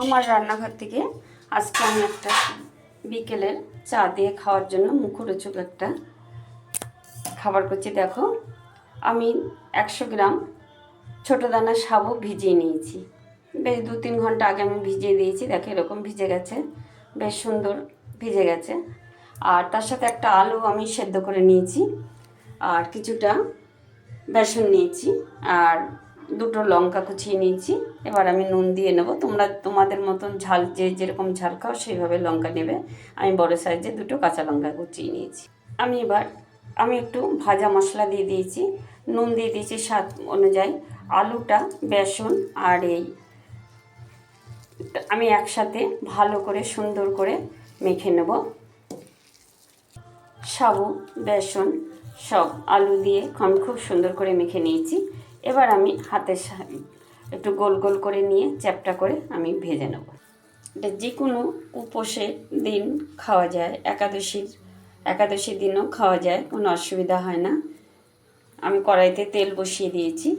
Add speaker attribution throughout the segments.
Speaker 1: আমার রান্নাঘর থেকে আজকে আমি একটা বিকেলের চা দিয়ে খাওয়ার জন্য মুখরোচক একটা খাবার করছি। দেখো, আমি 100 গ্রাম ছোটো দানা সাবু ভিজিয়ে নিয়েছি। বেশ 2-3 ঘন্টা আগে আমি ভিজিয়ে দিয়েছি। দেখো এরকম ভিজে গেছে, বেশ সুন্দর ভিজে গেছে। আর তার সাথে একটা আলু আমি সেদ্ধ করে নিয়েছি, আর কিছুটা বেসন নিয়েছি, আর 2টো লঙ্কা কুচিয়ে নিয়েছি। এবার আমি নুন দিয়ে নেব। তোমরা তোমাদের মতন ঝাল যেরকম ঝাল খাও সেইভাবে লঙ্কা নেবে। আমি বড় সাইজে 2টো কাঁচা লঙ্কা কুচিয়ে নিয়েছি। আমি একটু ভাজা মশলা দিয়ে দিয়েছি, নুন দিয়ে দিয়েছি স্বাদ অনুযায়ী। আলুটা, বেসন আর আমি একসাথে ভালো করে সুন্দর করে মেখে নেব। সাবু, বেসন সব আলু দিয়ে আমি খুব সুন্দর করে মেখে নিয়েছি। এবার আমি হাতের একটু গোল গোল করে নিয়ে চ্যাপটা করে আমি ভেজে নেব। এটা যে কোনো উপোসের দিন খাওয়া যায়, একাদশীর দিনও খাওয়া যায়, কোনো অসুবিধা হয় না। আমি কড়াইতে তেল বসিয়ে দিয়েছি,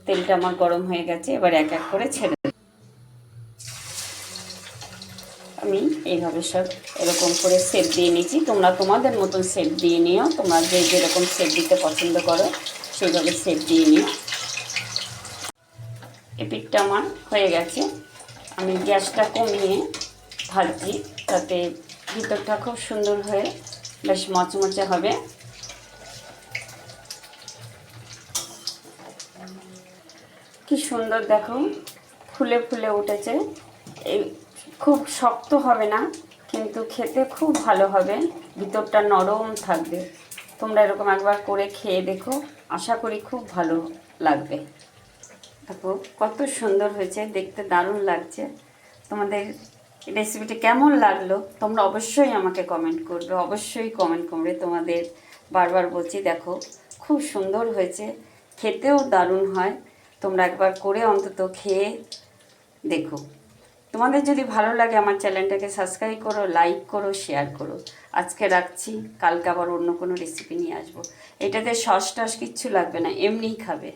Speaker 1: তেলটা আমার গরম হয়ে গেছে। এবার এক এক করে ছেড়ে দেব। আমি এইভাবে সব এরকম করে সেট দিয়ে নিয়েছি। তোমরা তোমাদের মতন সেট দিয়ে নিও, তোমরা যেরকম সেট দিতে পছন্দ করো সেইভাবে সেট দিয়ে নিও। এপিঠটা আমার হয়ে গেছে। আমি গ্যাসটা কমিয়ে ভাজছি, তাতে ভিতরটা খুব সুন্দর হয়ে বেশ মচমচে হবে। কি সুন্দর দেখো, ফুলে ফুলে উঠেছে। এই খুব শক্ত হবে না, কিন্তু খেতে খুব ভালো হবে, ভিতরটা নরম থাকবে। তোমরা এরকম একবার করে খেয়ে দেখো, আশা করি খুব ভালো লাগবে। দেখো কত সুন্দর হয়েছে, দেখতে দারুণ লাগছে। তোমাদের রেসিপিটি কেমন লাগলো তোমরা অবশ্যই আমাকে কমেন্ট করবে, অবশ্যই কমেন্ট করবে। তোমাদের বারবার বলছি, দেখো খুব সুন্দর হয়েছে, খেতেও দারুণ হয়। তোমরা একবার করে অন্তত খেয়ে দেখো। তোমাদের যদি ভালো লাগে আমার চ্যানেলটাকে সাবস্ক্রাইব করো, লাইক করো, শেয়ার করো। আজকে রাখছি, কালকে আবার অন্য কোনো রেসিপি নিয়ে আসবো। এটাতে সস টস কিচ্ছু লাগবে না, এমনিই খাবে।